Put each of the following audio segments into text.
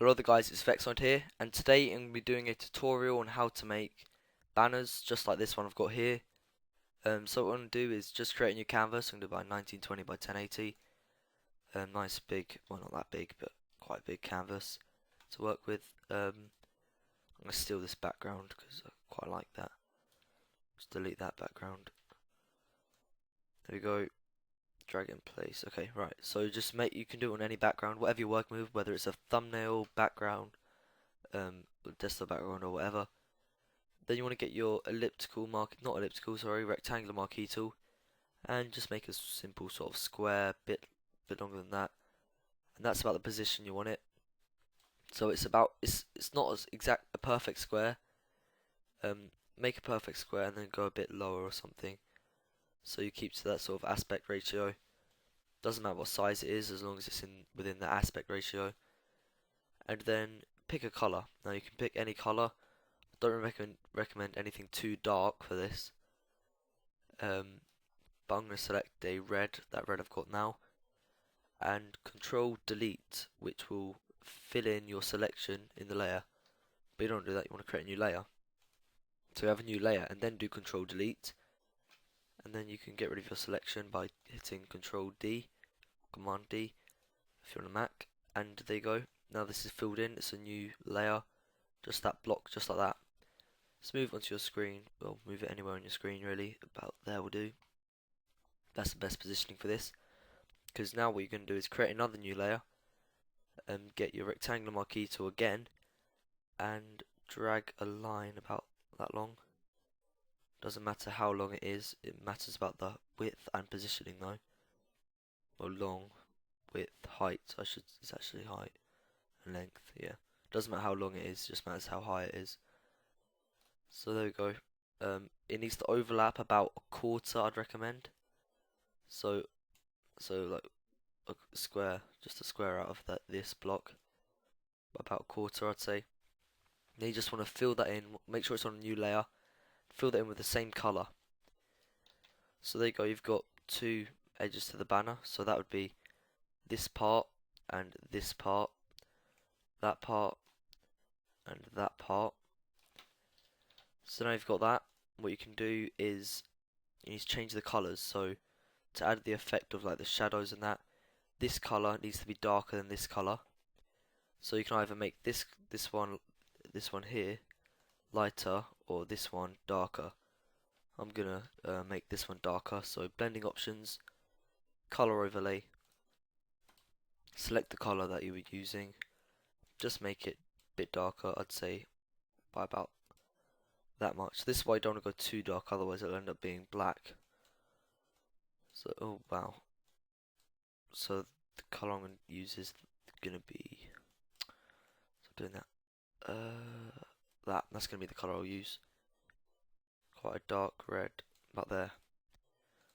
Hello there guys, it's Vexnoid here, and today I'm going to be doing a tutorial on how to make banners just like this one I've got here. So what I'm going to do is just create a new canvas. I'm going to do by 1920 by 1080. Nice big, well not that big, but quite big canvas to work with. I'm going to steal this background because I quite like that. Just delete that background. There we go. Drag it in place. Okay, right. So you can do it on any background, whatever you're working with, whether it's a thumbnail background, desktop background or whatever. Then you want to get your rectangular marquee tool, and just make a simple sort of square, bit longer than that, and that's about the position you want it. So it's not as exact a perfect square. Make a perfect square and then go a bit lower or something, so you keep to that sort of aspect ratio. Doesn't matter what size it is as long as it's within the aspect ratio. And then pick a color. Now you can pick any color. Don't recommend anything too dark for this. But I'm going to select a red, that red I've got now, and Control Delete, which will fill in your selection in the layer. But you don't do that, you want to create a new layer. So you have a new layer and then do Control Delete, and then you can get rid of your selection by hitting Control D, Command D if you're on a Mac, and there you go. Now this is filled in, it's a new layer, just that block, just like that. Let's move onto your screen, well move it anywhere on your screen really, about there will do. That's the best positioning for this, because now what you're going to do is create another new layer, and get your rectangular marquee tool again, and drag a line about that long. Doesn't matter how long it is, it matters about the width and positioning though. Or long, width, height, it's actually height and length, yeah. Doesn't matter how long it is, just matters how high it is. So there we go. It needs to overlap about a quarter, I'd recommend. So like a square, just a square out of this block, about a quarter I'd say. Then you just want to fill that in, make sure it's on a new layer, fill that in with the same colour. So there you go, you've got two edges to the banner, so that would be this part and this part, that part and that part. So now you've got that, what you can do is you need to change the colours. So to add the effect of like the shadows and that, this colour needs to be darker than this colour. So you can either make this one here lighter, or this one darker. I'm gonna make this one darker. So blending options, color overlay, select the color that you were using, just make it a bit darker, I'd say by about that much. This is why I don't want to go too dark, otherwise it'll end up being black. So oh wow. So the color I'm gonna use is gonna be, so doing that. That's gonna be the color I'll use. Quite a dark red, about there.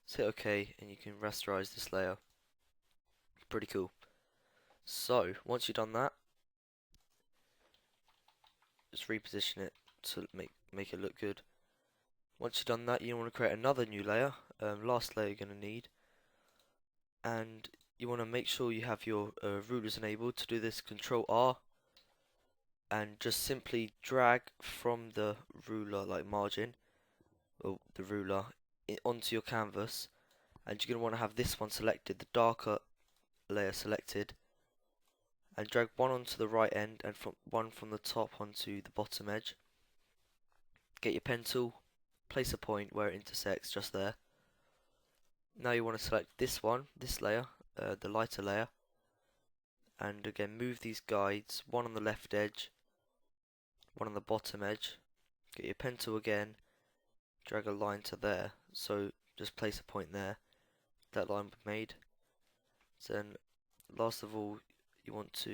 So hit OK, and you can rasterize this layer. Pretty cool. So once you've done that, just reposition it to make it look good. Once you've done that, you want to create another new layer. Last layer you're gonna need, and you want to make sure you have your rulers enabled. To do this, Control R, and just simply drag from the ruler, like margin, or the ruler, onto your canvas, and you're going to want to have this one selected, the darker layer selected, and drag one onto the right end and one from the top onto the bottom edge. Get your pen tool, place a point where it intersects, just there. Now you want to select this layer, the lighter layer, and again move these guides, one on the left edge, one on the bottom edge. Get your pen tool again, drag a line to there, so just place a point there, that line was made. So then last of all, does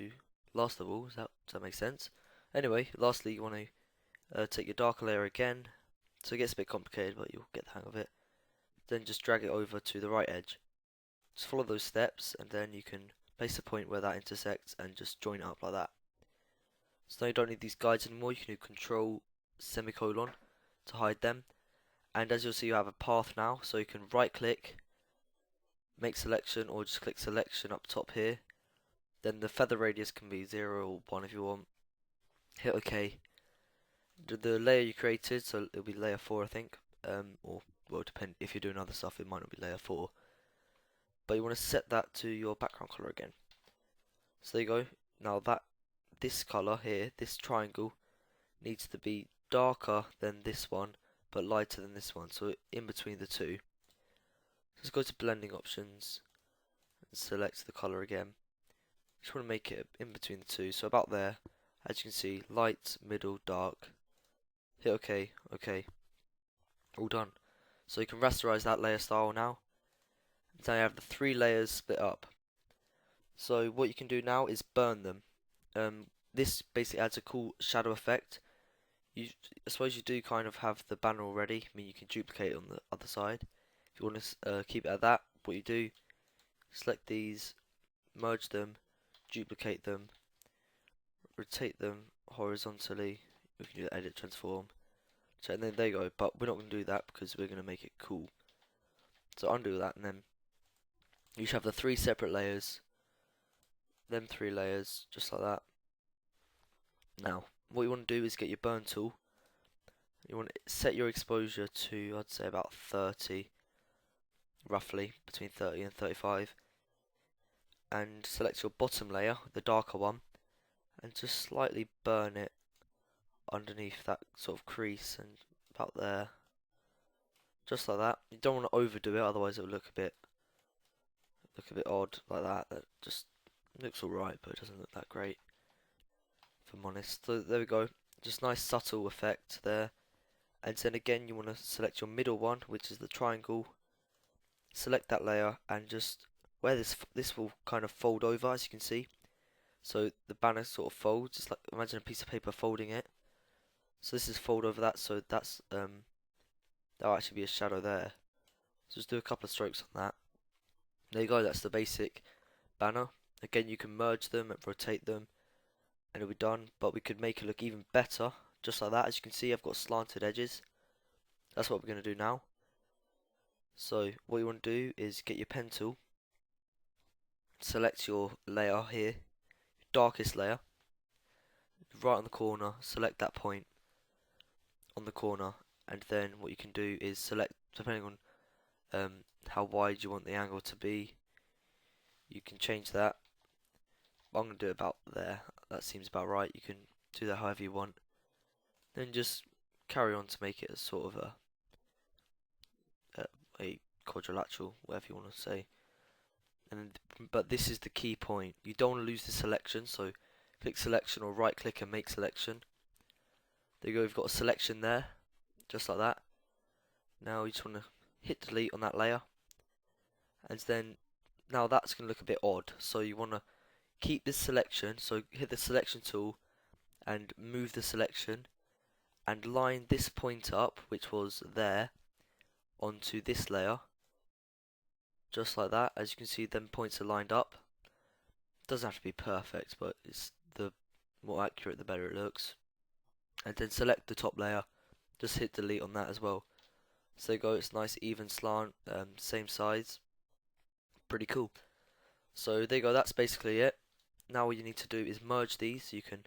that make sense? Anyway, lastly you want to take your darker layer again, so it gets a bit complicated but you'll get the hang of it. Then just drag it over to the right edge. Just follow those steps and then you can place a point where that intersects and just join it up like that. So now you don't need these guides anymore, you can do Control semicolon to hide them. And as you'll see, you have a path now, so you can right click, make selection, or just click selection up top here, Then the feather radius can be 0 or 1 if you want. Hit OK. The layer you created, so it'll be layer 4 I think, or well, depend if you're doing other stuff, it might not be layer 4. But you want to set that to your background color again. So there you go. Now this color here, this triangle, needs to be darker than this one, but lighter than this one. So in between the two. Just go to blending options and select the color again. Just want to make it in between the two. So about there, as you can see, light, middle, dark. Hit OK, OK. All done. So you can rasterize that layer style now. Now you have the 3 layers split up. So what you can do now is burn them. This basically adds a cool shadow effect. I suppose you do kind of have the banner already. I mean, you can duplicate it on the other side. If you want to keep it at that, what you do, select these, merge them, duplicate them, rotate them horizontally. We can do the edit transform. So and then there you go. But we're not going to do that because we're going to make it cool. So undo that, and then you should have the 3 separate layers. Them 3 layers, just like that. Now, what you want to do is get your burn tool. You want to set your exposure to, I'd say about 30, roughly, between 30 and 35. And select your bottom layer, the darker one, and just slightly burn it underneath that sort of crease and about there. Just like that. You don't want to overdo it, otherwise it will look a bit odd like that. That just looks alright, but it doesn't look that great, if I'm honest. So there we go. Just nice subtle effect there. And then again, you want to select your middle one, which is the triangle. Select that layer and just where this will kind of fold over, as you can see. So the banner sort of folds. It's like, imagine a piece of paper folding it. So this is fold over that. So that's that'll actually be a shadow there. So just do a couple of strokes on that. There you go. That's the basic banner. Again, you can merge them and rotate them, and it'll be done. But we could make it look even better, just like that. As you can see, I've got slanted edges. That's what we're going to do now. So what you want to do is get your pen tool, select your layer here, darkest layer, right on the corner, select that point on the corner, and then what you can do is select, depending on how wide you want the angle to be, you can change that. I'm going to do it about there. That seems about right. You can do that however you want. Then just carry on to make it a sort of a quadrilateral, whatever you want to say. But this is the key point. You don't want to lose the selection, so click selection or right click and make selection. There you go, we've got a selection there, just like that. Now you just want to hit delete on that layer, and then now that's going to look a bit odd, so you want to keep this selection, so hit the selection tool and move the selection and line this point up, which was there, onto this layer, just like that. As you can see, them points are lined up. Doesn't have to be perfect, but it's the more accurate the better it looks. And then select the top layer, just hit delete on that as well. So there you go, it's nice even slant, same size, pretty cool. So there you go, that's basically it. Now what you need to do is merge these. You can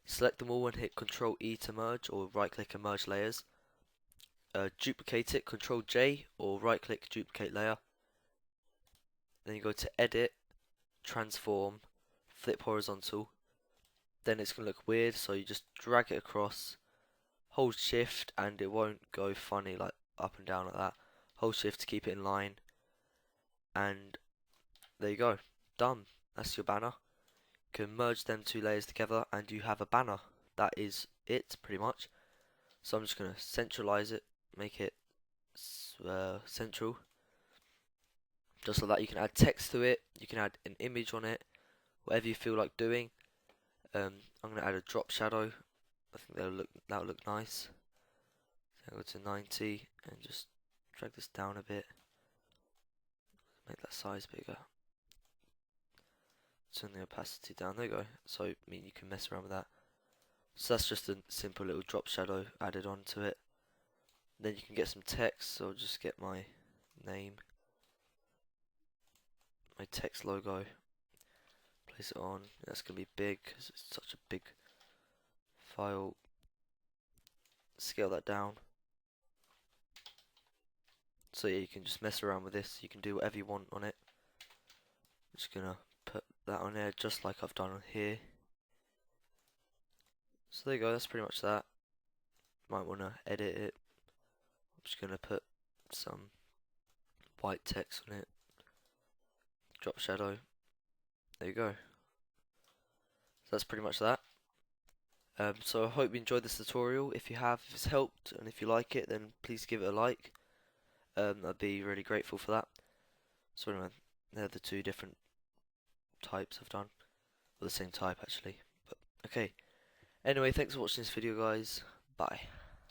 select them all and hit Ctrl E to merge, or right click and merge layers. Duplicate it, Ctrl J, or right click duplicate layer. Then you go to edit, transform, flip horizontal. Then it's going to look weird, so you just drag it across, hold shift, and it won't go funny like up and down like that. Hold shift to keep it in line, and there you go, done. That's your banner. You can merge them 2 layers together and you have a banner. That is it, pretty much. So I'm just going to centralize it, make it central, just like that. You can add text to it, you can add an image on it, whatever you feel like doing. I'm going to add a drop shadow. I think that'll look nice. So I'll go to 90 and just drag this down a bit. Make that size bigger. Turn the opacity down. There you go. So I mean, you can mess around with that. So that's just a simple little drop shadow added onto it. Then you can get some text. So I'll just get my name, my text logo, place it on. That's going to be big because it's such a big file. Scale that down. So yeah, you can just mess around with this. You can do whatever you want on it. I'm just gonna put that on there just like I've done on here. So there you go, that's pretty much that. Might wanna edit it. I'm just gonna put some white text on it. Drop shadow. There you go. So that's pretty much that. So I hope you enjoyed this tutorial. If you have, if it's helped, and if you like it, then please give it a like. I'd be really grateful for that. So anyway, they're the two different types I've done. Well, the same type actually. But okay. Anyway, thanks for watching this video, guys. Bye.